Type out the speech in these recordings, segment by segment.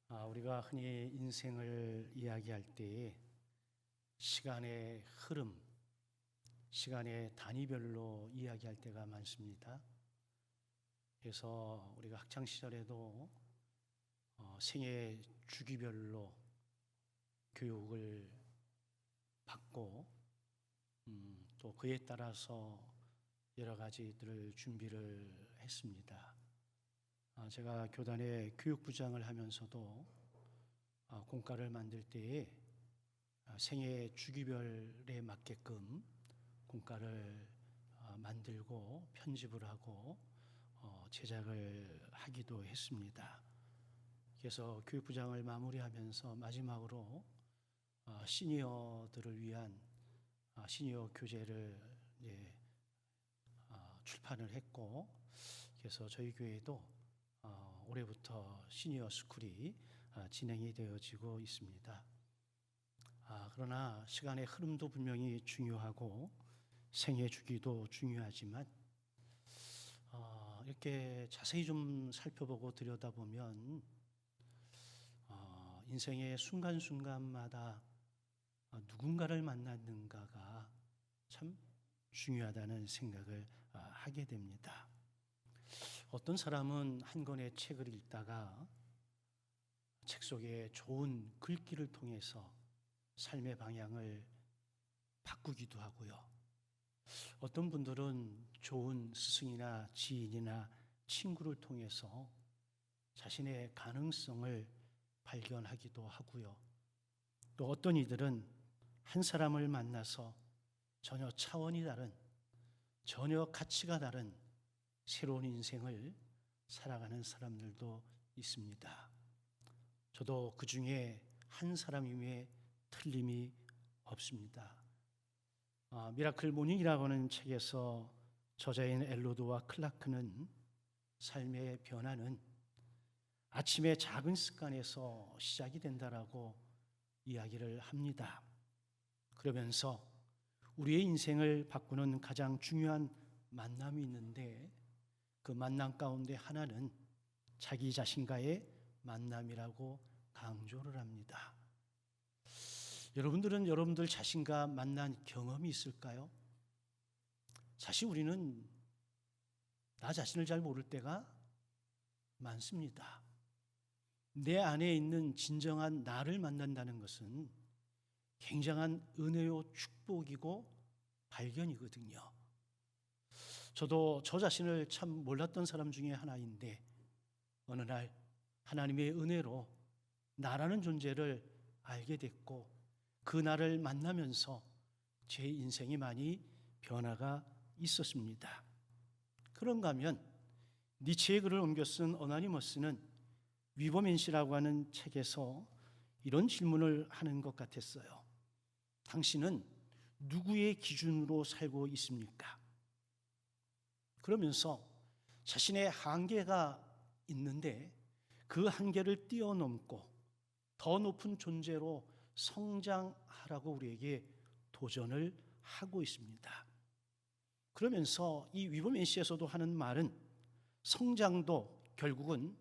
우리가 흔히 인생을 이야기할 때에 시간의 흐름, 시간의 단위별로 이야기할 때가 많습니다. 그래서 우리가 학창 시절에도 생애 주기별로 교육을 받고 또 그에 따라서 여러 가지들을 준비를 했습니다. 제가 교단의 교육부장을 하면서도 공과를 만들 때에 생애 주기별에 맞게끔 공과를 만들고 편집을 하고 제작을 하기도 했습니다. 그래서 교육부장을 마무리하면서 마지막으로 시니어들을 위한 시니어 교재를 출판을 했고, 그래서 저희 교회도 올해부터 시니어 스쿨이 진행이 되어지고 있습니다. 그러나 시간의 흐름도 분명히 중요하고 생애 주기도 중요하지만 이렇게 자세히 좀 살펴보고 들여다보면 인생의 순간순간마다 누군가를 만났는가가 참 중요하다는 생각을 하게 됩니다. 어떤 사람은 한 권의 책을 읽다가 책 속에 좋은 글귀를 통해서 삶의 방향을 바꾸기도 하고요. 어떤 분들은 좋은 스승이나 지인이나 친구를 통해서 자신의 가능성을 발견하기도 하고요. 또 어떤 이들은 한 사람을 만나서 전혀 차원이 다른, 전혀 가치가 다른 새로운 인생을 살아가는 사람들도 있습니다. 저도 그 중에 한 사람임에 틀림이 없습니다. 미라클 모닝이라고 하는 책에서 저자인 엘로드와 클라크는 삶의 변화는 아침의 작은 습관에서 시작이 된다라고 이야기를 합니다. 그러면서 우리의 인생을 바꾸는 가장 중요한 만남이 있는데 그 만남 가운데 하나는 자기 자신과의 만남이라고 강조를 합니다. 여러분들은 여러분들 자신과 만난 경험이 있을까요? 사실 우리는 나 자신을 잘 모를 때가 많습니다. 내 안에 있는 진정한 나를 만난다는 것은 굉장한 은혜요 축복이고 발견이거든요. 저도 저 자신을 참 몰랐던 사람 중에 하나인데 어느 날 하나님의 은혜로 나라는 존재를 알게 됐고 그 나를 만나면서 제 인생이 많이 변화가 있었습니다. 그런가 하면 니체의 글을 옮겨 쓴 어나니머스는 위버맨시라고 하는 책에서 이런 질문을 하는 것 같았어요. 당신은 누구의 기준으로 살고 있습니까? 그러면서 자신의 한계가 있는데 그 한계를 뛰어넘고 더 높은 존재로 성장하라고 우리에게 도전을 하고 있습니다. 그러면서 이 위버맨시에서도 하는 말은 성장도 결국은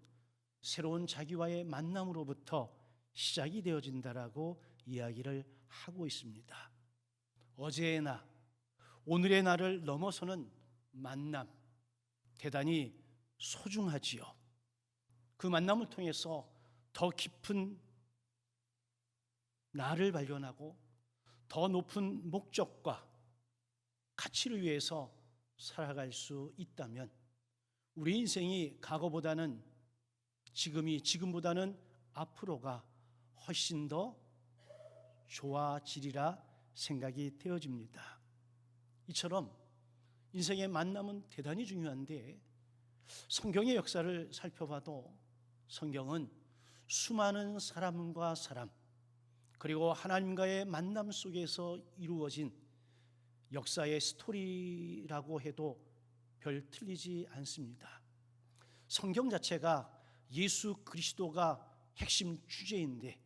새로운 자기와의 만남으로부터 시작이 되어진다라고 이야기를 하고 있습니다. 어제의 나, 오늘의 나를 넘어서는 만남, 대단히 소중하지요. 그 만남을 통해서 더 깊은 나를 발견하고 더 높은 목적과 가치를 위해서 살아갈 수 있다면 우리 인생이 과거보다는 지금보다는 앞으로가 훨씬 더 좋아지리라 생각이 되어집니다. 이처럼 인생의 만남은 대단히 중요한데 성경의 역사를 살펴봐도 성경은 수많은 사람과 사람 그리고 하나님과의 만남 속에서 이루어진 역사의 스토리라고 해도 별 틀리지 않습니다. 성경 자체가 예수 그리스도가 핵심 주제인데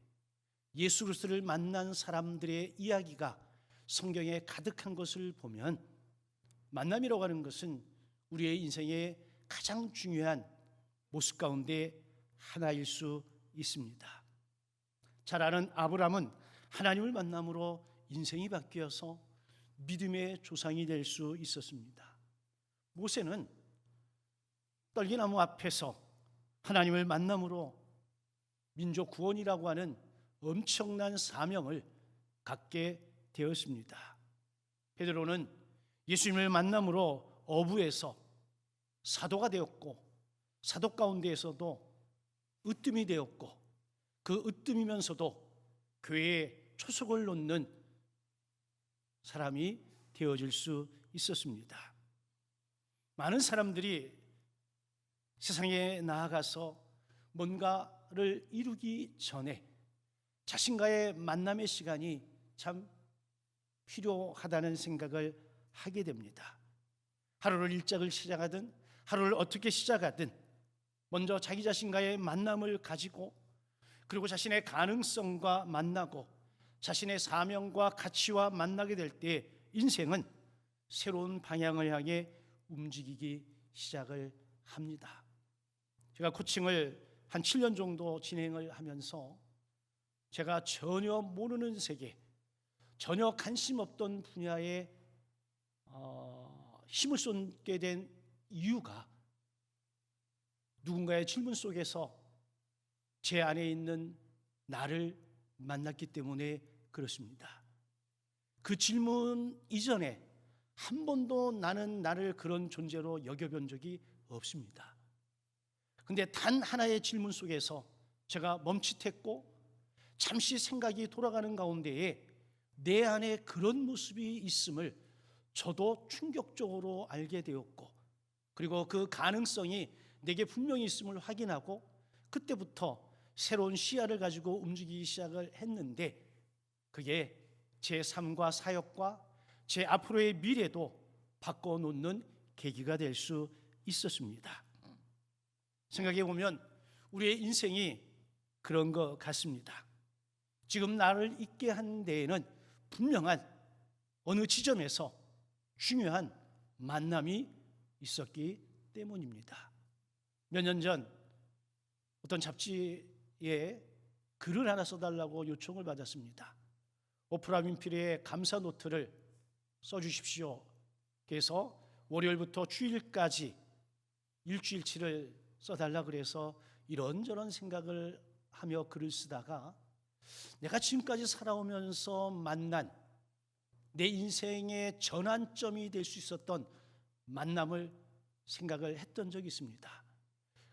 예수 그리스도를 만난 사람들의 이야기가 성경에 가득한 것을 보면 만남이라고 하는 것은 우리의 인생의 가장 중요한 모습 가운데 하나일 수 있습니다. 잘 아는 아브라함은 하나님을 만남으로 인생이 바뀌어서 믿음의 조상이 될 수 있었습니다. 모세는 떨기나무 앞에서 하나님을 만남으로 민족 구원이라고 하는 엄청난 사명을 갖게 되었습니다. 베드로는 예수님을 만남으로 어부에서 사도가 되었고, 사도 가운데에서도 으뜸이 되었고, 그 으뜸이면서도 교회에 초석을 놓는 사람이 되어질 수 있었습니다. 많은 사람들이 세상에 나아가서 뭔가를 이루기 전에 자신과의 만남의 시간이 참 필요하다는 생각을 하게 됩니다. 하루를 일찍을 시작하든 하루를 어떻게 시작하든 먼저 자기 자신과의 만남을 가지고, 그리고 자신의 가능성과 만나고 자신의 사명과 가치와 만나게 될 때 인생은 새로운 방향을 향해 움직이기 시작을 합니다. 제가 코칭을 한 7년 정도 진행을 하면서 제가 전혀 모르는 세계, 전혀 관심 없던 분야에 힘을 쏟게 된 이유가 누군가의 질문 속에서 제 안에 있는 나를 만났기 때문에 그렇습니다. 그 질문 이전에 한 번도 나는 나를 그런 존재로 여겨본 적이 없습니다. 근데 단 하나의 질문 속에서 제가 멈칫했고 잠시 생각이 돌아가는 가운데에 내 안에 그런 모습이 있음을 저도 충격적으로 알게 되었고, 그리고 그 가능성이 내게 분명히 있음을 확인하고 그때부터 새로운 시야를 가지고 움직이기 시작을 했는데, 그게 제 삶과 사역과 제 앞으로의 미래도 바꿔놓는 계기가 될 수 있었습니다. 생각해 보면 우리의 인생이 그런 것 같습니다. 지금 나를 있게 한 데에는 분명한 어느 지점에서 중요한 만남이 있었기 때문입니다. 몇 년 전 어떤 잡지에 글을 하나 써달라고 요청을 받았습니다. 오프라 윈프리의 감사 노트를 써주십시오. 그래서 월요일부터 주일까지 일주일치를 써달라 그래서 이런저런 생각을 하며 글을 쓰다가 내가 지금까지 살아오면서 만난 내 인생의 전환점이 될 수 있었던 만남을 생각을 했던 적이 있습니다.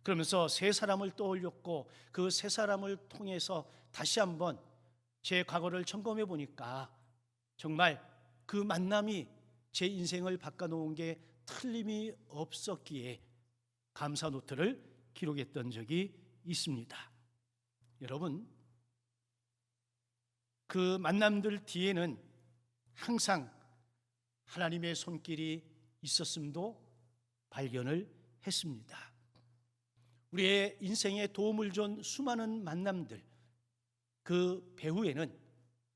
그러면서 세 사람을 떠올렸고 그 세 사람을 통해서 다시 한번 제 과거를 점검해 보니까 정말 그 만남이 제 인생을 바꿔놓은 게 틀림이 없었기에 감사 노트를 기록했던 적이 있습니다. 여러분, 그 만남들 뒤에는 항상 하나님의 손길이 있었음도 발견을 했습니다. 우리의 인생에 도움을 준 수많은 만남들, 그 배후에는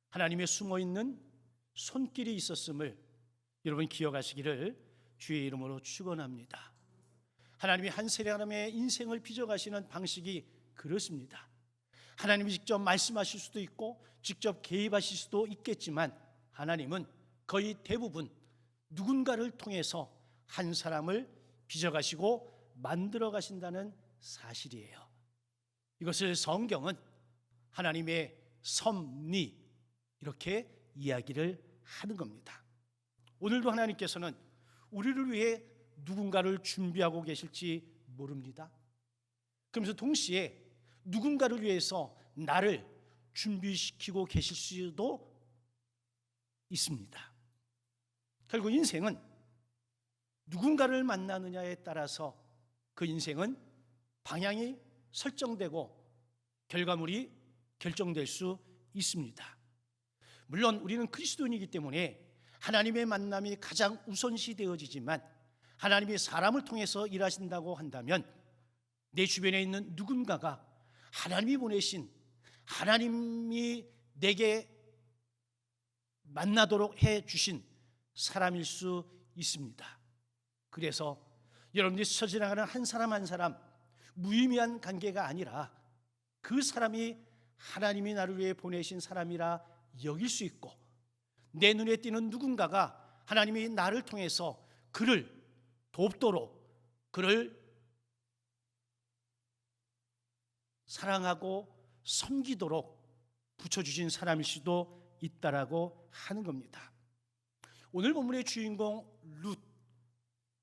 하나님의 숨어있는 손길이 있었음을 여러분 기억하시기를 주의 이름으로 축원합니다. 하나님이 한 사람의 인생을 빚어가시는 방식이 그렇습니다. 하나님이 직접 말씀하실 수도 있고 직접 개입하실 수도 있겠지만 하나님은 거의 대부분 누군가를 통해서 한 사람을 빚어가시고 만들어 가신다는 사실이에요. 이것을 성경은 하나님의 섭리 이렇게 이야기를 하는 겁니다. 오늘도 하나님께서는 우리를 위해 누군가를 준비하고 계실지 모릅니다. 그러면서 동시에 누군가를 위해서 나를 준비시키고 계실 수도 있습니다. 결국 인생은 누군가를 만나느냐에 따라서 그 인생은 방향이 설정되고 결과물이 결정될 수 있습니다. 물론 우리는 그리스도인이기 때문에 하나님의 만남이 가장 우선시 되어지지만 하나님이 사람을 통해서 일하신다고 한다면 내 주변에 있는 누군가가 하나님이 보내신, 하나님이 내게 만나도록 해주신 사람일 수 있습니다. 그래서 여러분들이 스쳐 지나가는 한 사람 한 사람 무의미한 관계가 아니라 그 사람이 하나님이 나를 위해 보내신 사람이라 여길 수 있고, 내 눈에 띄는 누군가가 하나님이 나를 통해서 그를 돕도록, 그를 사랑하고 섬기도록 붙여주신 사람일 수도 있다라고 하는 겁니다. 오늘 본문의 주인공 룻,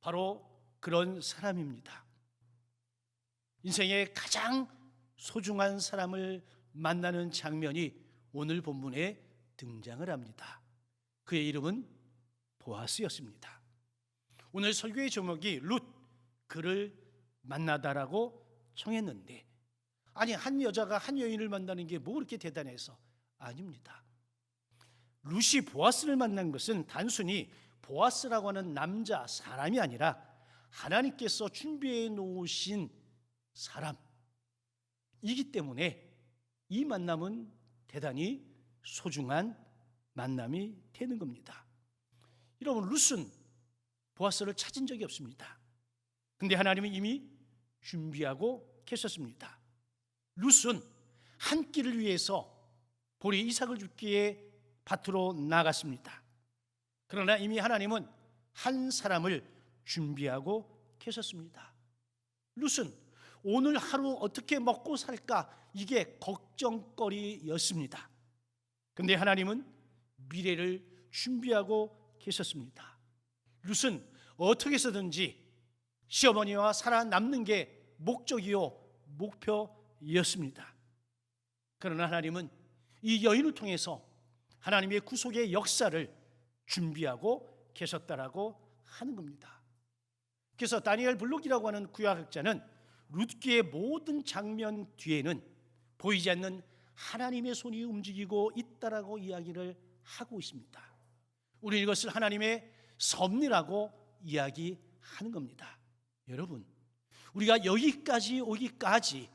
바로 그런 사람입니다. 인생의 가장 소중한 사람을 만나는 장면이 오늘 본문에 등장을 합니다. 그의 이름은 보아스였습니다. 오늘 설교의 제목이 룻, 그를 만나다라고 정했는데, 아니, 한 여자가 한 여인을 만나는 게 뭐 그렇게 대단해서? 아닙니다. 룻이 보아스를 만난 것은 단순히 보아스라고 하는 남자, 사람이 아니라 하나님께서 준비해 놓으신 사람이기 때문에 이 만남은 대단히 소중한 만남이 되는 겁니다. 여러분, 룻은 보아스를 찾은 적이 없습니다. 근데 하나님은 이미 준비하고 계셨습니다. 룻은 한 끼를 위해서 보리 이삭을 줍기에 밭으로 나갔습니다. 그러나 이미 하나님은 한 사람을 준비하고 계셨습니다. 룻은 오늘 하루 어떻게 먹고 살까, 이게 걱정거리였습니다. 그런데 하나님은 미래를 준비하고 계셨습니다. 룻은 어떻게 해서든지 시어머니와 살아남는 게 목적이요 목표였습니다. 그러나 하나님은 이 여인을 통해서 하나님의 구속의 역사를 준비하고 계셨다라고 하는 겁니다. 그래서 다니엘 블록이라고 하는 구약학자는 룻기의 모든 장면 뒤에는 보이지 않는 하나님의 손이 움직이고 있다라고 이야기를 하고 있습니다. 우리는 이것을 하나님의 섭리라고 이야기하는 겁니다. 여러분, 우리가 여기까지 오기까지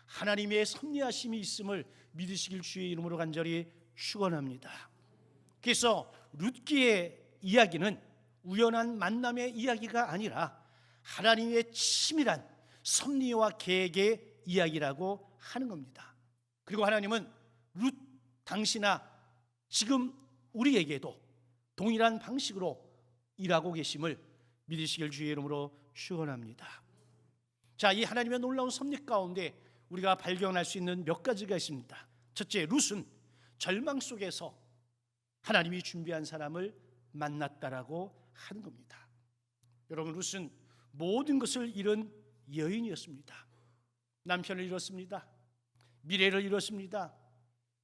하나님의 섭리하심이 있음을 믿으시길 주의 이름으로 간절히 축원합니다. 그래서 룻기의 이야기는 우연한 만남의 이야기가 아니라 하나님의 치밀한 섭리와 계획의 이야기라고 하는 겁니다. 그리고 하나님은 룻 당시나 지금 우리에게도 동일한 방식으로 일하고 계심을 믿으시길 주의 이름으로 축원합니다. 자, 이 하나님의 놀라운 섭리 가운데 우리가 발견할 수 있는 몇 가지가 있습니다. 첫째, 룻은 절망 속에서 하나님이 준비한 사람을 만났다라고 하는 겁니다. 여러분, 룻은 모든 것을 잃은 여인이었습니다. 남편을 잃었습니다. 미래를 잃었습니다.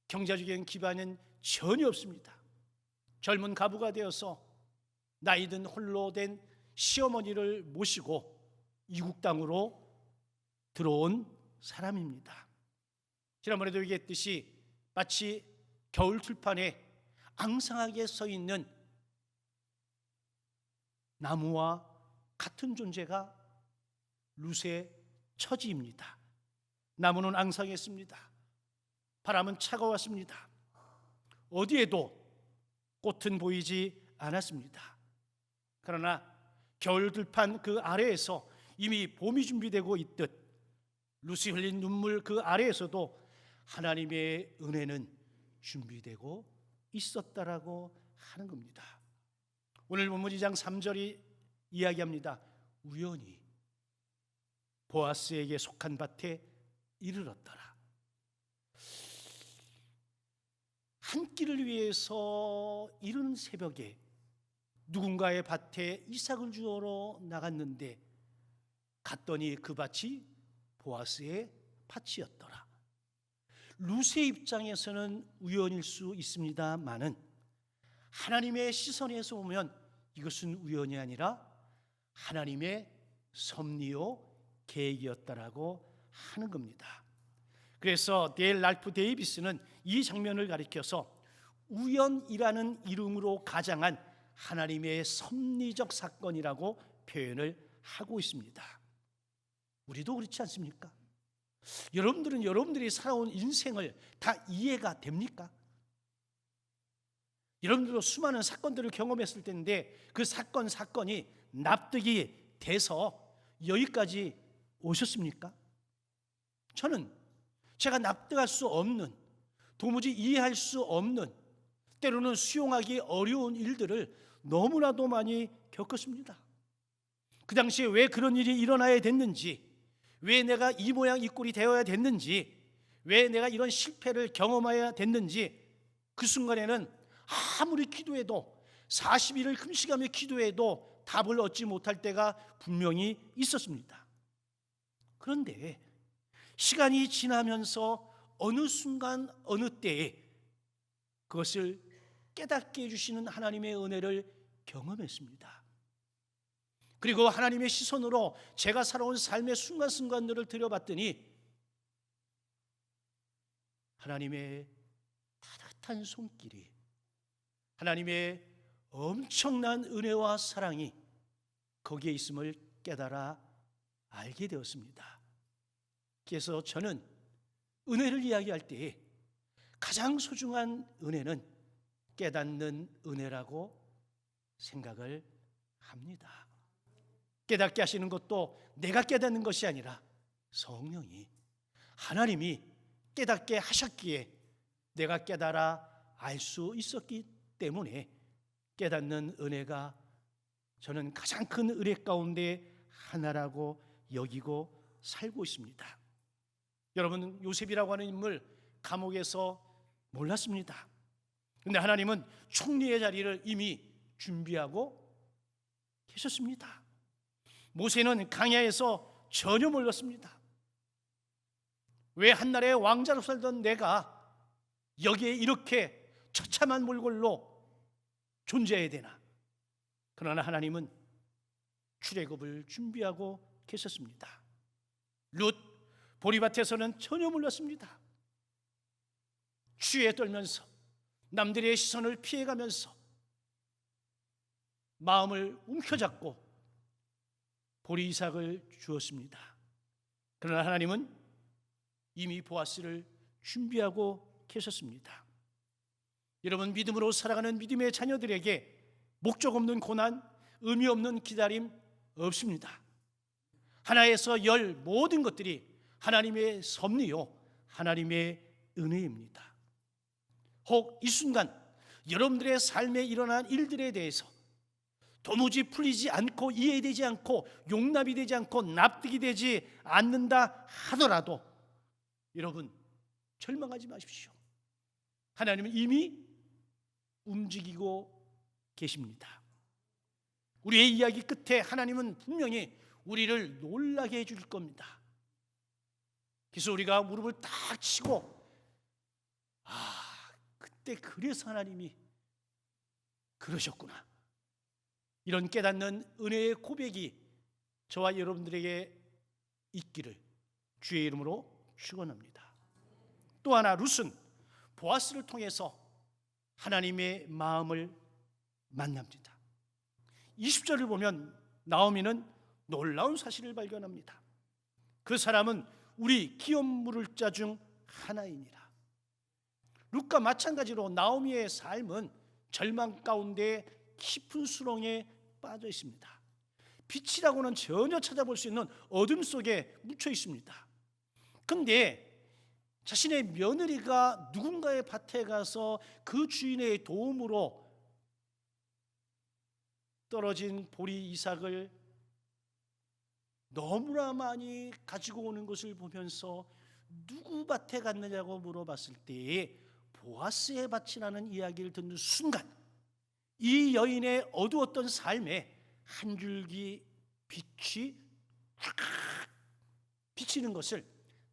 경제적인 기반은 전혀 없습니다. 젊은 가부가 되어서 나이든 홀로 된 시어머니를 모시고 이국 땅으로 들어온 사람입니다. 지난번에도 얘기했듯이 마치 겨울 들판에 앙상하게 서 있는 나무와 같은 존재가 룻의 처지입니다. 나무는 앙상했습니다. 바람은 차가웠습니다. 어디에도 꽃은 보이지 않았습니다. 그러나 겨울 들판 그 아래에서 이미 봄이 준비되고 있듯 룻이 흘린 눈물 그 아래에서도 하나님의 은혜는 준비되고 있었다라고 하는 겁니다. 오늘 본문 2장 3절이 이야기합니다. 우연히 보아스에게 속한 밭에 이르렀더라. 한 끼를 위해서 이른 새벽에 누군가의 밭에 이삭을 주우러 나갔는데 갔더니 그 밭이 보아스의 밭이었더라. 룻의 입장에서는 우연일 수 있습니다만은 하나님의 시선에서 보면 이것은 우연이 아니라 하나님의 섭리요 계획이었다라고 하는 겁니다. 그래서 데일 랄프 데이비스는 이 장면을 가리켜서 우연이라는 이름으로 가장한 하나님의 섭리적 사건이라고 표현을 하고 있습니다. 우리도 그렇지 않습니까? 여러분들은 여러분들이 살아온 인생을 다 이해가 됩니까? 여러분들도 수많은 사건들을 경험했을 텐데 그 사건이 납득이 돼서 여기까지 오셨습니까? 저는 제가 납득할 수 없는, 도무지 이해할 수 없는, 때로는 수용하기 어려운 일들을 너무나도 많이 겪었습니다. 그 당시에 왜 그런 일이 일어나야 됐는지, 왜 내가 이 모양 이 꼴이 되어야 됐는지, 왜 내가 이런 실패를 경험해야 됐는지, 그 순간에는 아무리 기도해도 40일을 금식하며 기도해도 답을 얻지 못할 때가 분명히 있었습니다. 그런데 시간이 지나면서 어느 순간 어느 때에 그것을 깨닫게 해주시는 하나님의 은혜를 경험했습니다. 그리고 하나님의 시선으로 제가 살아온 삶의 순간순간들을 들여봤더니 하나님의 따뜻한 손길이, 하나님의 엄청난 은혜와 사랑이 거기에 있음을 깨달아 알게 되었습니다. 그래서 저는 은혜를 이야기할 때 가장 소중한 은혜는 깨닫는 은혜라고 생각을 합니다. 깨닫게 하시는 것도 내가 깨닫는 것이 아니라 성령이, 하나님이 깨닫게 하셨기에 내가 깨달아 알 수 있었기 때문에 깨닫는 은혜가 저는 가장 큰 은혜 가운데 하나라고 여기고 살고 있습니다. 여러분, 요셉이라고 하는 인물 감옥에서 몰랐습니다. 그런데 하나님은 총리의 자리를 이미 준비하고 계셨습니다. 모세는 광야에서 전혀 몰랐습니다. 왜 한나라의 왕자로 살던 내가 여기에 이렇게 처참한 몰골로 존재해야 되나? 그러나 하나님은 출애굽을 준비하고 계셨습니다. 룻 보리밭에서는 전혀 몰랐습니다. 추위에 떨면서 남들의 시선을 피해가면서 마음을 움켜잡고 보리 이삭을 주었습니다. 그러나 하나님은 이미 보아스를 준비하고 계셨습니다. 여러분, 믿음으로 살아가는 믿음의 자녀들에게 목적 없는 고난, 의미 없는 기다림 없습니다. 하나에서 열 모든 것들이 하나님의 섭리요, 하나님의 은혜입니다. 혹 이 순간 여러분들의 삶에 일어난 일들에 대해서 도무지 풀리지 않고 이해되지 않고 용납이 되지 않고 납득이 되지 않는다 하더라도 여러분, 절망하지 마십시오. 하나님은 이미 움직이고 계십니다. 우리의 이야기 끝에 하나님은 분명히 우리를 놀라게 해줄 겁니다. 그래서 우리가 무릎을 딱 치고 그때 그래서 하나님이 그러셨구나, 이런 깨닫는 은혜의 고백이 저와 여러분들에게 있기를 주의 이름으로 축원합니다. 또 하나, 룻은 보아스를 통해서 하나님의 마음을 만납니다. 20절을 보면 나오미는 놀라운 사실을 발견합니다. 그 사람은 우리 기업 물을 자 중 하나이니라. 룻과 마찬가지로 나오미의 삶은 절망 가운데 깊은 수렁에 빠져 있습니다. 빛이라고는 전혀 찾아볼 수 있는 어둠 속에 묻혀 있습니다. 그런데 자신의 며느리가 누군가의 밭에 가서 그 주인의 도움으로 떨어진 보리 이삭을 너무나 많이 가지고 오는 것을 보면서 누구 밭에 갔느냐고 물어봤을 때에 보아스의 밭이라는 이야기를 듣는 순간 이 여인의 어두웠던 삶에 한 줄기 빛이 쫙 비치는 것을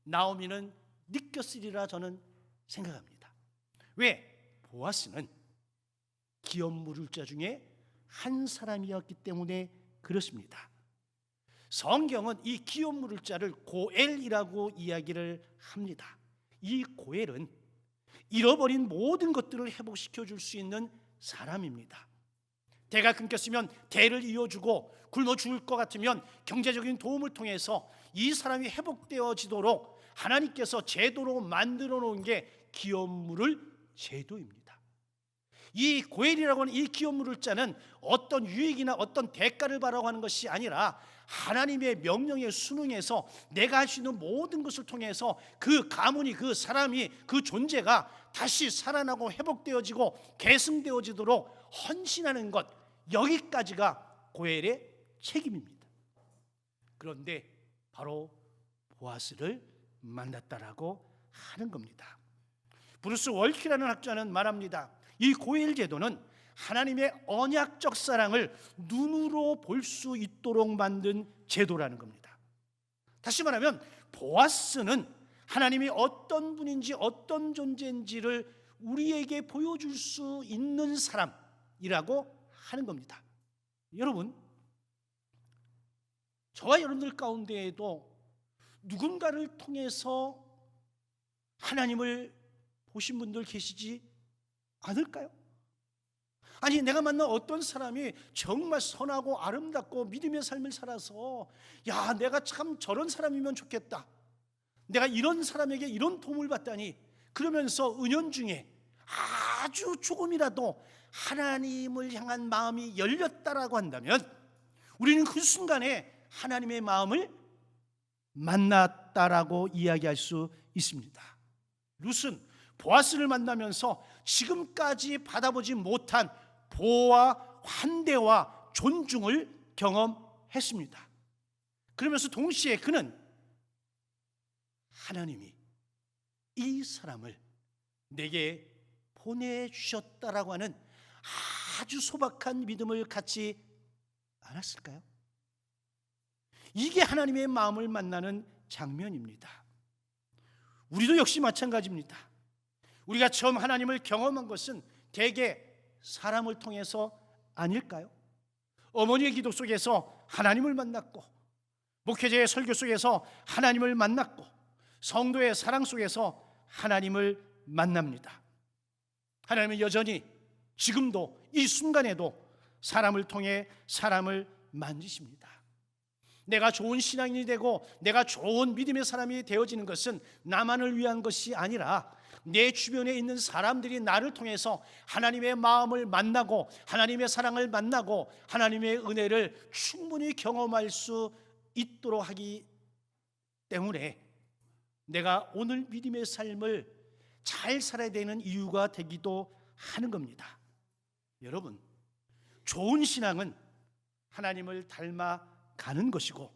나오미는 느꼈으리라 저는 생각합니다. 왜? 보아스는 기업 물을 자 중에 한 사람이었기 때문에 그렇습니다. 성경은 이 기업 물을 자를 고엘이라고 이야기를 합니다. 이 고엘은 잃어버린 모든 것들을 회복시켜 줄 수 있는 사람입니다. 대가 끊겼으면 대를 이어주고 굶어 죽을 것 같으면 경제적인 도움을 통해서 이 사람이 회복되어지도록 하나님께서 제도로 만들어 놓은 게 기업 물을 제도입니다. 이 고엘이라고 하는 이 기업물을 자는 어떤 유익이나 어떤 대가를 바라고 하는 것이 아니라 하나님의 명령에 순응해서 내가 할 수 있는 모든 것을 통해서 그 가문이, 그 사람이, 그 존재가 다시 살아나고 회복되어지고 계승되어지도록 헌신하는 것, 여기까지가 고엘의 책임입니다. 그런데 바로 보아스를 만났다라고 하는 겁니다. 브루스 월키라는 학자는 말합니다. 이 고엘 제도는 하나님의 언약적 사랑을 눈으로 볼 수 있도록 만든 제도라는 겁니다. 다시 말하면 보아스는 하나님이 어떤 분인지 어떤 존재인지를 우리에게 보여줄 수 있는 사람이라고 하는 겁니다. 여러분, 저와 여러분들 가운데에도 누군가를 통해서 하나님을 보신 분들 계시지 않을까요? 아니, 내가 만난 어떤 사람이 정말 선하고 아름답고 믿음의 삶을 살아서 야, 내가 참 저런 사람이면 좋겠다, 내가 이런 사람에게 이런 도움을 받다니, 그러면서 은연중에 아주 조금이라도 하나님을 향한 마음이 열렸다라고 한다면 우리는 그 순간에 하나님의 마음을 만났다라고 이야기할 수 있습니다. 룻은 보아스를 만나면서 지금까지 받아보지 못한 보호와 환대와 존중을 경험했습니다. 그러면서 동시에 그는 하나님이 이 사람을 내게 보내주셨다라고 하는 아주 소박한 믿음을 갖지 않았을까요? 이게 하나님의 마음을 만나는 장면입니다. 우리도 역시 마찬가지입니다. 우리가 처음 하나님을 경험한 것은 대개 사람을 통해서 아닐까요? 어머니의 기도 속에서 하나님을 만났고, 목회자의 설교 속에서 하나님을 만났고, 성도의 사랑 속에서 하나님을 만납니다. 하나님은 여전히 지금도 이 순간에도 사람을 통해 사람을 만지십니다. 내가 좋은 신앙인이 되고 내가 좋은 믿음의 사람이 되어지는 것은 나만을 위한 것이 아니라 내 주변에 있는 사람들이 나를 통해서 하나님의 마음을 만나고 하나님의 사랑을 만나고 하나님의 은혜를 충분히 경험할 수 있도록 하기 때문에 내가 오늘 믿음의 삶을 잘 살아야 되는 이유가 되기도 하는 겁니다. 여러분, 좋은 신앙은 하나님을 닮아가는 것이고,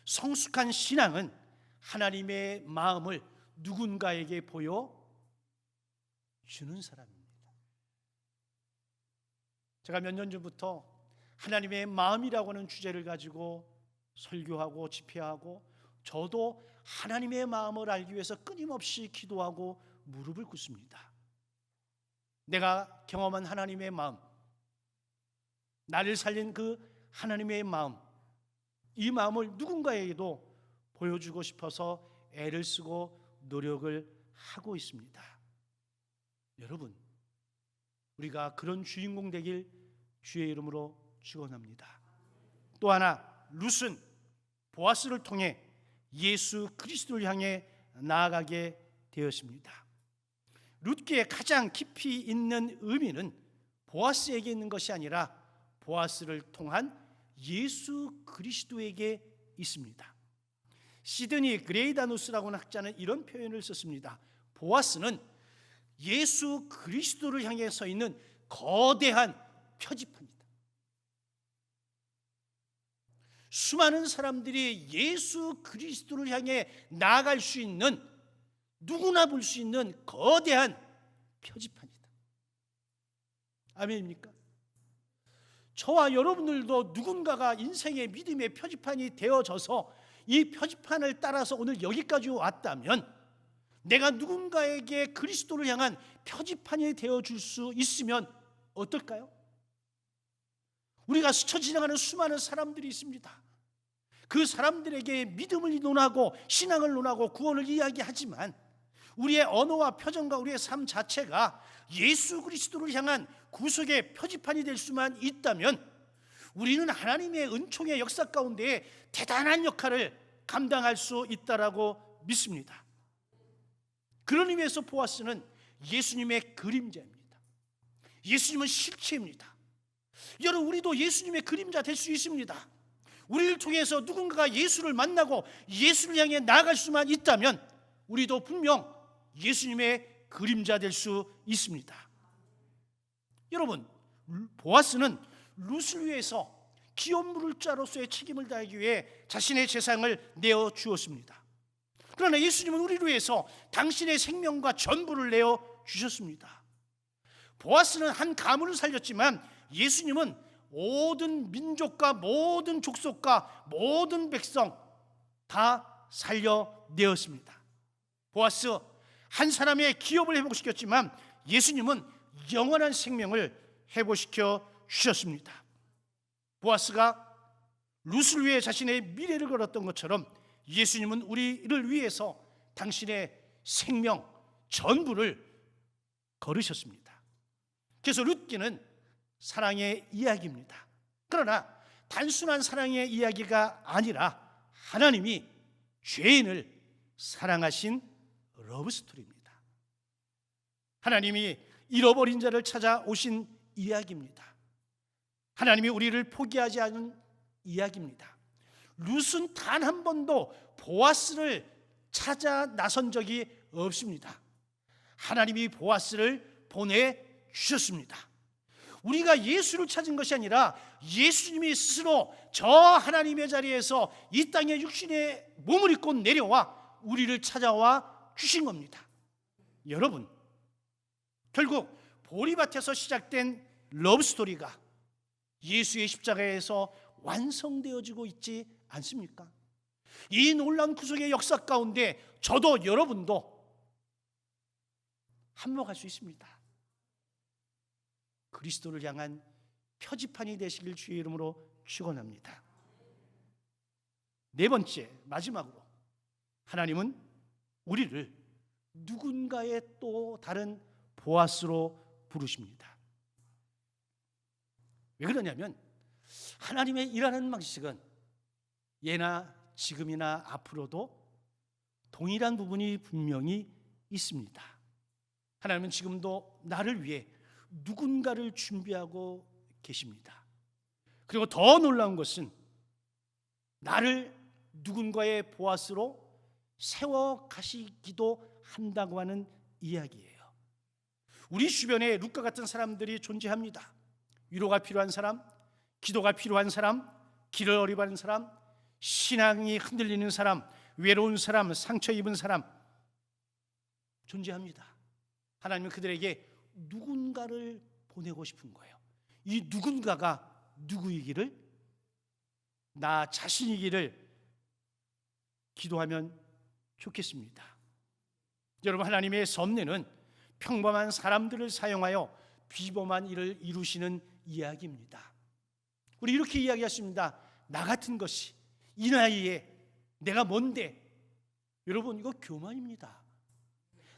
성숙한 신앙은 하나님의 마음을 누군가에게 보여주는 사람입니다. 제가 몇 년 전부터 하나님의 마음이라고 하는 주제를 가지고 설교하고 집회하고, 저도 하나님의 마음을 알기 위해서 끊임없이 기도하고 무릎을 꿇습니다. 내가 경험한 하나님의 마음, 나를 살린 그 하나님의 마음, 이 마음을 누군가에게도 보여주고 싶어서 애를 쓰고 노력을 하고 있습니다. 여러분, 우리가 그런 주인공 되길 주의 이름으로 축원합니다. 또 하나, 룻은 보아스를 통해 예수 그리스도를 향해 나아가게 되었습니다. 룻기에 가장 깊이 있는 의미는 보아스에게 있는 것이 아니라 보아스를 통한 예수 그리스도에게 있습니다. 시드니 그레이다누스라고 하는 학자는 이런 표현을 썼습니다. 보아스는 예수 그리스도를 향해 서 있는 거대한 표지판이다. 수많은 사람들이 예수 그리스도를 향해 나아갈 수 있는, 누구나 볼 수 있는 거대한 표지판이다. 아멘입니까? 저와 여러분들도 누군가가 인생의 믿음의 표지판이 되어져서 이 표지판을 따라서 오늘 여기까지 왔다면, 내가 누군가에게 그리스도를 향한 표지판이 되어줄 수 있으면 어떨까요? 우리가 스쳐 지나가는 수많은 사람들이 있습니다. 그 사람들에게 믿음을 논하고 신앙을 논하고 구원을 이야기하지만 우리의 언어와 표정과 우리의 삶 자체가 예수 그리스도를 향한 구속의 표지판이 될 수만 있다면 우리는 하나님의 은총의 역사 가운데 대단한 역할을 감당할 수 있다라고 믿습니다. 그런 의미에서 보아스는 예수님의 그림자입니다. 예수님은 실체입니다. 여러분, 우리도 예수님의 그림자 될 수 있습니다. 우리를 통해서 누군가가 예수를 만나고 예수를 향해 나아갈 수만 있다면 우리도 분명 예수님의 그림자 될 수 있습니다. 여러분, 보아스는 룻을 위해서 기업 물자로서의 책임을 다하기 위해 자신의 재산을 내어 주었습니다. 그러나 예수님은 우리를 위해서 당신의 생명과 전부를 내어 주셨습니다. 보아스는 한 가문을 살렸지만 예수님은 모든 민족과 모든 족속과 모든 백성 다 살려내었습니다. 보아스 한 사람의 기업을 회복시켰지만 예수님은 영원한 생명을 회복시켜 주셨습니다. 보아스가 룻을 위해 자신의 미래를 걸었던 것처럼 예수님은 우리를 위해서 당신의 생명 전부를 걸으셨습니다. 그래서 룻기는 사랑의 이야기입니다. 그러나 단순한 사랑의 이야기가 아니라 하나님이 죄인을 사랑하신 러브스토리입니다. 하나님이 잃어버린 자를 찾아오신 이야기입니다. 하나님이 우리를 포기하지 않은 이야기입니다. 룻은 단 한 번도 보아스를 찾아 나선 적이 없습니다. 하나님이 보아스를 보내주셨습니다. 우리가 예수를 찾은 것이 아니라 예수님이 스스로 저 하나님의 자리에서 이 땅에 육신의 몸을 입고 내려와 우리를 찾아와 주신 겁니다. 여러분, 결국 보리밭에서 시작된 러브스토리가 예수의 십자가에서 완성되어지고 있지 않습니까? 이 놀라운 구속의 역사 가운데 저도 여러분도 한몫할 수 있습니다. 그리스도를 향한 표지판이 되시길 주의 이름으로 축원합니다. 네 번째, 마지막으로 하나님은 우리를 누군가의 또 다른 보아스로 부르십니다. 왜 그러냐면 하나님의 일하는 방식은 예나 지금이나 앞으로도 동일한 부분이 분명히 있습니다. 하나님은 지금도 나를 위해 누군가를 준비하고 계십니다. 그리고 더 놀라운 것은 나를 누군가의 보아스로 세워 가시기도 한다고 하는 이야기예요. 우리 주변에 룻과 같은 사람들이 존재합니다. 위로가 필요한 사람, 기도가 필요한 사람, 길을 어려워하는 사람, 신앙이 흔들리는 사람, 외로운 사람, 상처 입은 사람 존재합니다. 하나님은 그들에게 누군가를 보내고 싶은 거예요. 이 누군가가 누구이기를, 나 자신이기를 기도하면 좋겠습니다. 여러분, 하나님의 섭리는 평범한 사람들을 사용하여 비범한 일을 이루시는 이야기입니다. 우리 이렇게 이야기하십니다. 나 같은 것이 이 나이에 내가 뭔데? 여러분, 이거 교만입니다.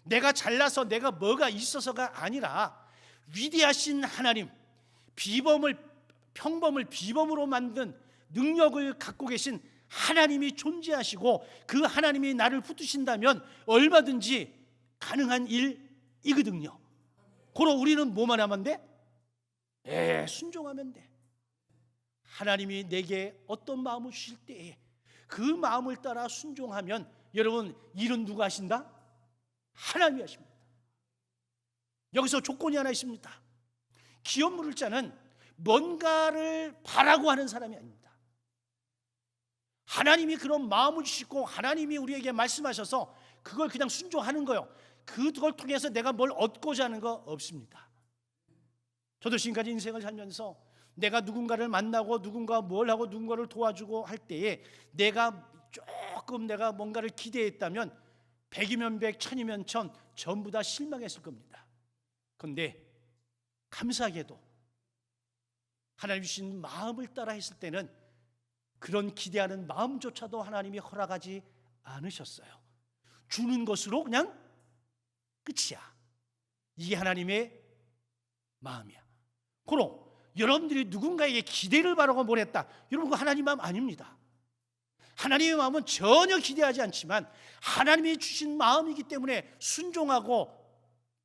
내가 잘나서 내가 뭐가 있어서가 아니라 위대하신 하나님, 평범을 비범으로 만든 능력을 갖고 계신 하나님이 존재하시고 그 하나님이 나를 붙드신다면 얼마든지 가능한 일이거든요. 그럼 우리는 뭐만 하면 돼? 순종하면 돼. 하나님이 내게 어떤 마음을 주실 때에 그 마음을 따라 순종하면 여러분, 일은 누가 하신다? 하나님이 하십니다. 여기서 조건이 하나 있습니다. 기업 물을 자는 뭔가를 바라고 하는 사람이 아닙니다. 하나님이 그런 마음을 주시고 하나님이 우리에게 말씀하셔서 그걸 그냥 순종하는 거예요. 그걸 통해서 내가 뭘 얻고자 하는 거 없습니다. 저도 지금까지 인생을 살면서 내가 누군가를 만나고 누군가 뭘 하고 누군가를 도와주고 할 때에 내가 뭔가를 기대했다면 100이면 100, 1000이면 1000 전부 다 실망했을 겁니다. 그런데 감사하게도 하나님 주신 마음을 따라 했을 때는 그런 기대하는 마음조차도 하나님이 허락하지 않으셨어요. 주는 것으로 그냥 끝이야. 이게 하나님의 마음이야. 그럼 여러분들이 누군가에게 기대를 바라고 보냈다, 여러분, 그 하나님 마음 아닙니다. 하나님의 마음은 전혀 기대하지 않지만 하나님이 주신 마음이기 때문에 순종하고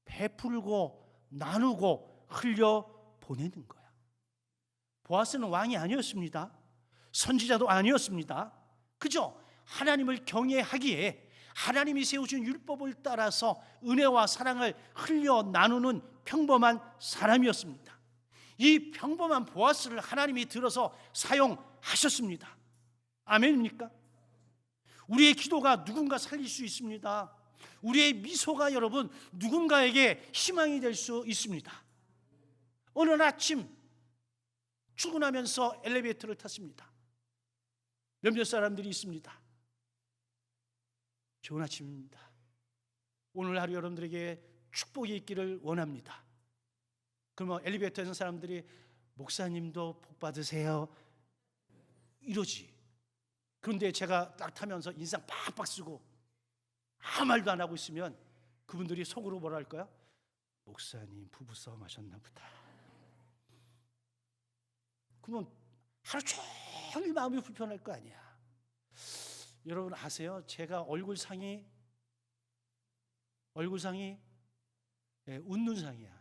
베풀고 나누고 흘려 보내는 거야. 보아스는 왕이 아니었습니다. 선지자도 아니었습니다. 그저 하나님을 경외하기에 하나님이 세우신 율법을 따라서 은혜와 사랑을 흘려 나누는 평범한 사람이었습니다. 이 평범한 보아스를 하나님이 들어서 사용하셨습니다. 아멘입니까? 우리의 기도가 누군가 살릴 수 있습니다. 우리의 미소가 여러분 누군가에게 희망이 될 수 있습니다. 어느 아침 출근하면서 엘리베이터를 탔습니다. 몇몇 사람들이 있습니다. 좋은 아침입니다. 오늘 하루 여러분들에게 축복이 있기를 원합니다. 그러면 엘리베이터에 있는 사람들이 목사님도 복 받으세요 이러지. 그런데 제가 딱 타면서 인상 빡빡 쓰고 아무 말도 안 하고 있으면 그분들이 속으로 뭐라 할까요? 목사님 부부싸움 하셨나 보다. 그러면 하루 종일 마음이 불편할 거 아니야. 여러분 아세요? 제가 얼굴상이 웃는 상이야.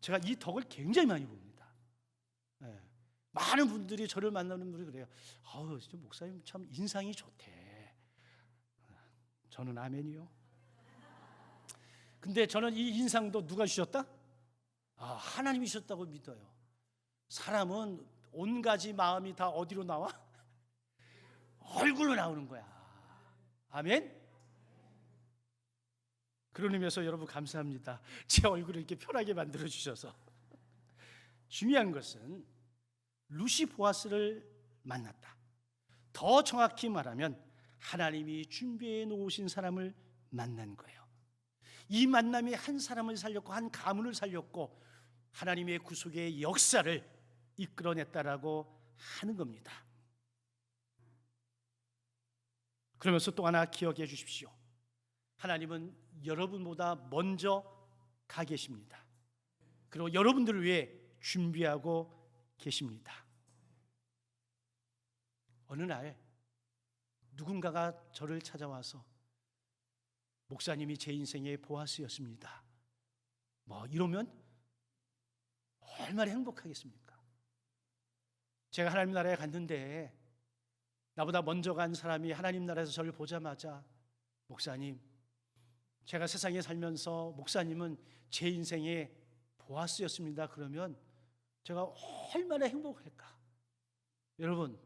제가 이 덕을 굉장히 많이 봅니다. 많은 분들이 저를 만나는 분들이 그래요. 아우, 진짜 목사님 참 인상이 좋대. 저는 아멘이요. 근데 저는 이 인상도 누가 주셨다? 하나님이 주셨다고 믿어요. 사람은 온 가지 마음이 다 어디로 나와? 얼굴로 나오는 거야. 아멘? 그런 의미에서 여러분 감사합니다. 제 얼굴을 이렇게 편하게 만들어 주셔서. 중요한 것은 루시 보아스를 만났다. 더 정확히 말하면 하나님이 준비해 놓으신 사람을 만난 거예요. 이 만남이 한 사람을 살렸고 한 가문을 살렸고 하나님의 구속의 역사를 이끌어냈다라고 하는 겁니다. 그러면서 또 하나 기억해 주십시오. 하나님은 여러분보다 먼저 가 계십니다. 그리고 여러분들을 위해 준비하고 계십니다. 어느 날 누군가가 저를 찾아와서 목사님이 제 인생의 보아스였습니다. 이러면 얼마나 행복하겠습니까? 제가 하나님 나라에 갔는데 나보다 먼저 간 사람이 하나님 나라에서 저를 보자마자 목사님, 제가 세상에 살면서 목사님은 제 인생의 보아스였습니다. 그러면 제가 얼마나 행복할까? 여러분,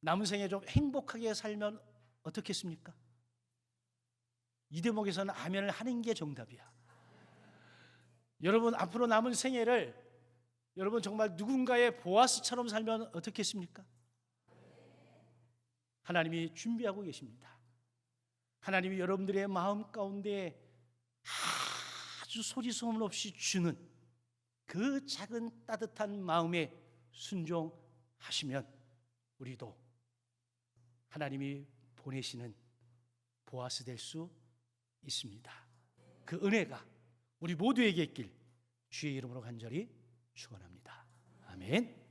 남은 생에 좀 행복하게 살면 어떻겠습니까? 이 대목에서는 아멘을 하는 게 정답이야. 여러분, 앞으로 남은 생애를 여러분 정말 누군가의 보아스처럼 살면 어떻겠습니까? 하나님이 준비하고 계십니다. 하나님이 여러분들의 마음 가운데 아주 소리 소문 없이 주는 그 작은 따뜻한 마음에 순종하시면 우리도 하나님이 보내시는 보아스 될 수 있습니다. 그 은혜가 우리 모두에게 있길 주의 이름으로 간절히 축원합니다. 아멘.